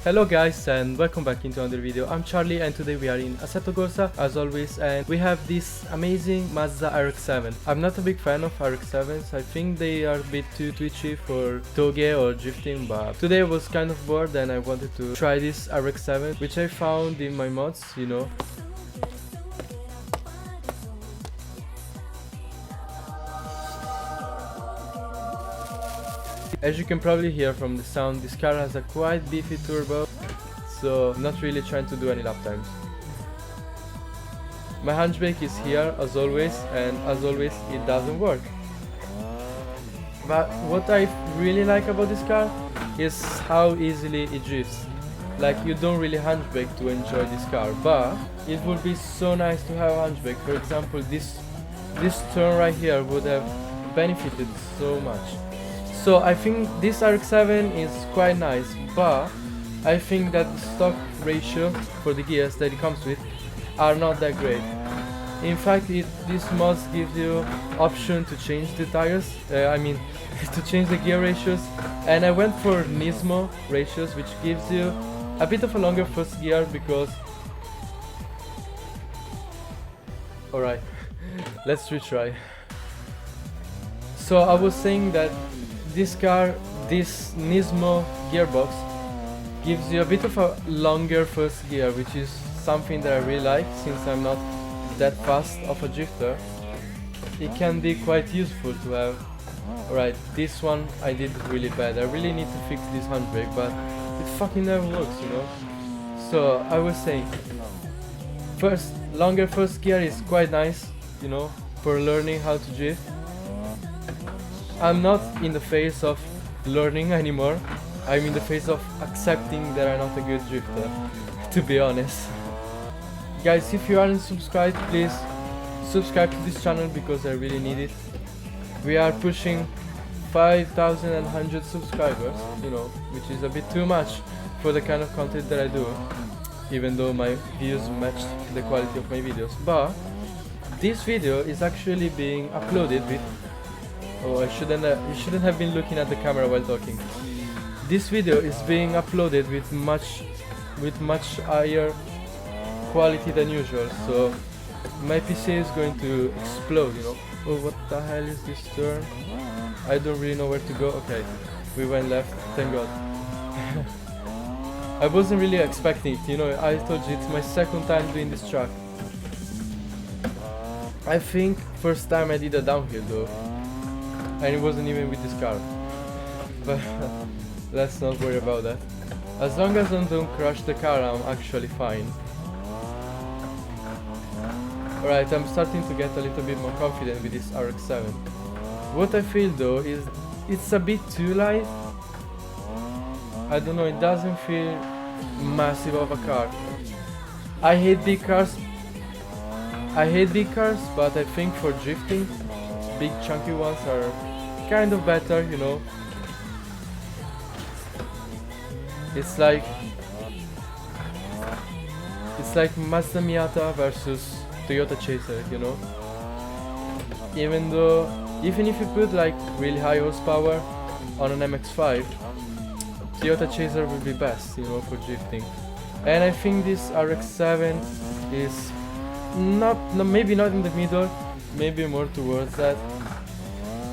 Hello guys and welcome back into another video. I'm Charlie and today we are in Assetto Corsa as always, and we have this amazing Mazda Rx7. I'm not a big fan of Rx7s. I think they are a bit too twitchy for Touge or drifting, but today I was kind of bored and I wanted to try this Rx7, which I found in my mods, you know. As you can probably hear from the sound, this car has a quite beefy turbo, so I'm not really trying to do any lap times. My handbrake is here as always, and as always it doesn't work. But what I really like about this car is how easily it drifts. Like, you don't really handbrake to enjoy this car, but it would be so nice to have a handbrake. For example, this turn right here would have benefited so much. So I think this Rx7 is quite nice, but I think that the stock ratio for the gears that it comes with are not that great. In fact, this mod gives you option to change the tires, to change the gear ratios, and I went for Nismo ratios, which gives you a bit of a longer first gear because... Alright, let's retry. So I was saying that this car, this Nismo gearbox, gives you a bit of a longer first gear, which is something that I really like since I'm not that fast of a drifter. It can be quite useful to have. Alright, this one I did really bad. I really need to fix this handbrake, but it fucking never works, you know. So I was saying, longer first gear is quite nice, you know, for learning how to drift. I'm not in the phase of learning anymore. I'm in the phase of accepting that I'm not a good drifter, to be honest. Guys, if you aren't subscribed, please subscribe to this channel because I really need it. We are pushing 5,100 subscribers, you know, which is a bit too much for the kind of content that I do, even though my views match the quality of my videos. But this video is actually being uploaded with... Oh, you shouldn't have been looking at the camera while talking. This video is being uploaded with much higher quality than usual, so my PC is going to explode, you know. Oh, what the hell is this turn? I don't really know where to go. Okay, we went left, thank god. I wasn't really expecting it, you know. I told you it's my second time doing this track. I think first time I did a downhill though, and it wasn't even with this car. But let's not worry about that. As long as I don't crash the car, I'm actually fine. Alright, I'm starting to get a little bit more confident with this Rx7. What I feel though is it's a bit too light. I don't know, it doesn't feel massive of a car. I hate big cars, but I think for drifting, big chunky ones are kind of better, you know. It's like Mazda Miata versus Toyota Chaser, you know. Even if you put like really high horsepower on an MX-5, Toyota Chaser will be best, you know, for drifting. And I think this Rx7 is maybe not in the middle, maybe more towards that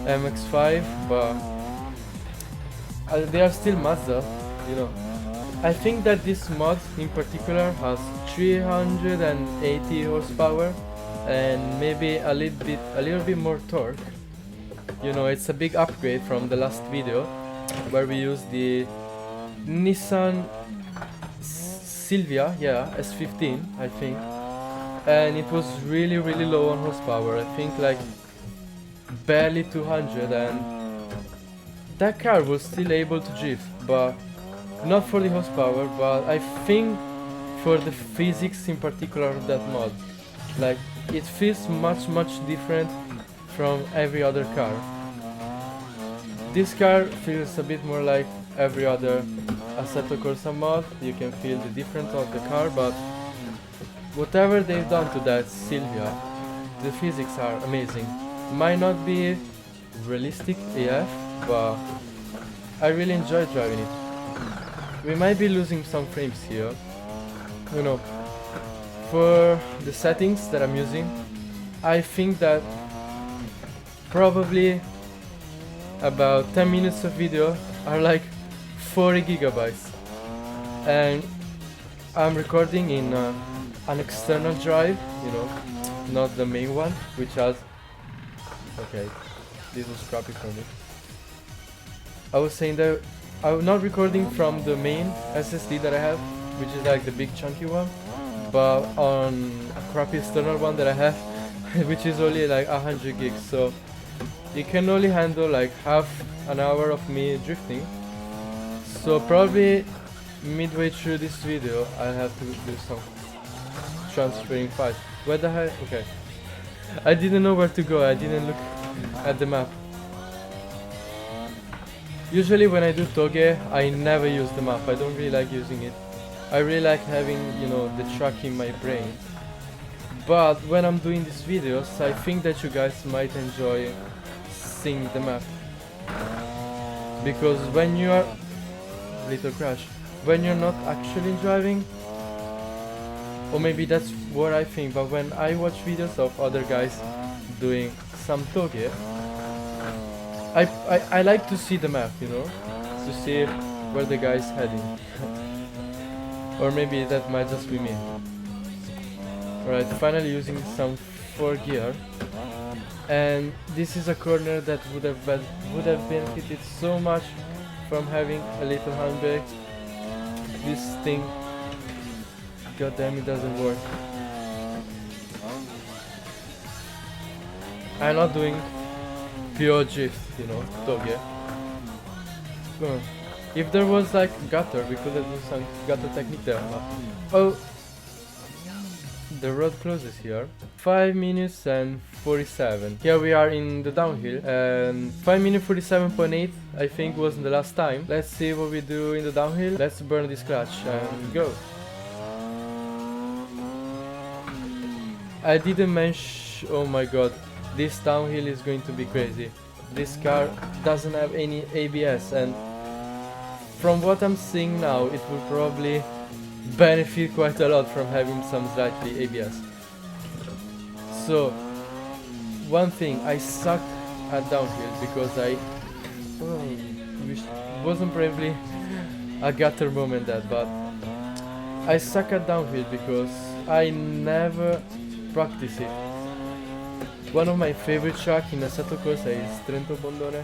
MX-5, but they are still Mazda, you know. I think that this mod in particular has 380 horsepower and maybe a little bit more torque. You know, it's a big upgrade from the last video where we used the Nissan Silvia, yeah, S15 I think, and it was really low on horsepower. I think like barely 200, and that car was still able to drift, but not for the horsepower, but I think for the physics in particular of that mod. Like, it feels much different from every other car. This car feels a bit more like every other Assetto Corsa mod. You can feel the difference of the car, but whatever they've done to that Silvia, the physics are amazing. Might not be realistic AF, but I really enjoy driving it. we might be losing some frames here, you know. For the settings that I'm using, I think that probably about 10 minutes of video are like 40 gigabytes, and I'm recording in an external drive, you know, not the main one, which has, okay, this was crappy for me. I was saying that I'm not recording from the main SSD that I have, which is like the big chunky one, but on a crappy external one that I have, which is only like 100 gigs, so it can only handle like half an hour of me drifting. So probably midway through this video I'll have to do some transferring files. Where the hell? Okay, I didn't know where to go, I didn't look at the map. Usually when I do Touge, I never use the map, I don't really like using it. I really like having, you know, the track in my brain. But when I'm doing these videos, I think that you guys might enjoy seeing the map. Because when you are... little crash. When you're not actually driving, or maybe that's what I think, but when I watch videos of other guys doing some Touge, I like to see the map, you know, to see where the guy's heading. Or maybe that might just be me. Alright, finally using some 4 gear, and this is a corner that would have benefited so much from having a little handbrake. This thing, god damn, it doesn't work. I'm not doing pure drift, you know, Touge. If there was like gutter, we could have done some gutter technique there. Oh, the road closes here. 5 minutes and 47. Here we are in the downhill, and 5 minutes 47.8 I think was the last time. Let's see what we do in the downhill. Let's burn this clutch and go. I didn't mention, oh my god, this downhill is going to be crazy. This car doesn't have any ABS, and from what I'm seeing now, it will probably benefit quite a lot from having some slightly ABS. So, one thing, I suck at downhill because wasn't probably a gutter moment that, but I suck at downhill because I never practice it. One of my favorite track in Assetto Corsa is Trento Bondone,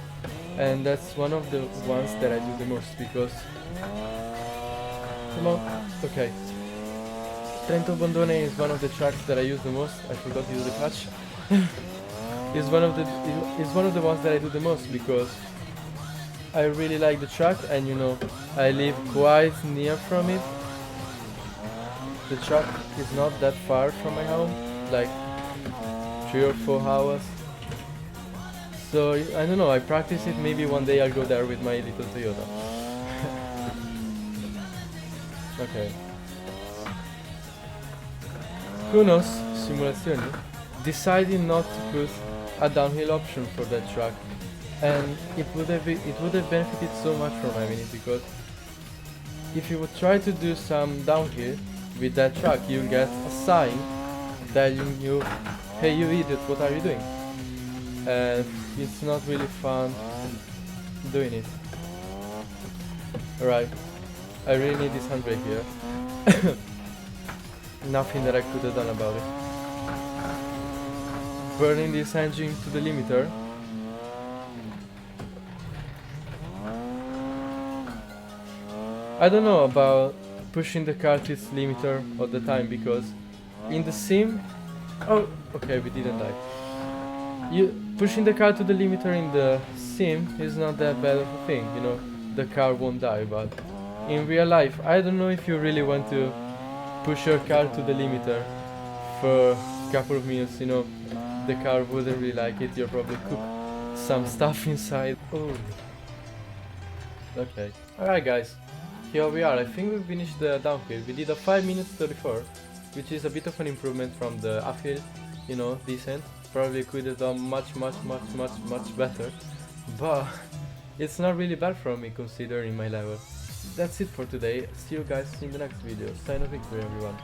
and that's one of the ones that I do the most because... Come on, okay. Trento Bondone is one of the tracks that I use the most. I forgot to use the clutch. It's one of the ones that I do the most because I really like the track, and you know, I live quite near from it. The track is not that far from my home, like 3 or 4 hours. So I don't know, I practice it, maybe one day I'll go there with my little Toyota. Okay. Who knows, simulazioni. Deciding not to put a downhill option for that track, and it would have benefited so much from having it, because if you would try to do some downhill with that track, you'll get a sign telling you, hey you idiot, what are you doing? And it's not really fun doing it. Alright, I really need this handbrake here. Nothing that I could have done about it. Burning this engine to the limiter. I don't know about pushing the car to its limiter all the time, because in the sim... Oh, okay, we didn't die. Pushing the car to the limiter in the sim is not that bad of a thing, you know, the car won't die, but in real life, I don't know if you really want to push your car to the limiter for a couple of minutes, you know, the car wouldn't really like it, you'll probably cook some stuff inside. Oh. Okay. Alright guys, here we are. I think we finished the downhill. We did a 5 minutes 34, which is a bit of an improvement from the uphill, you know, decent. Probably could have done much better, but it's not really bad for me considering my level. that's it for today. See you guys in the next video. Sign of victory, everyone.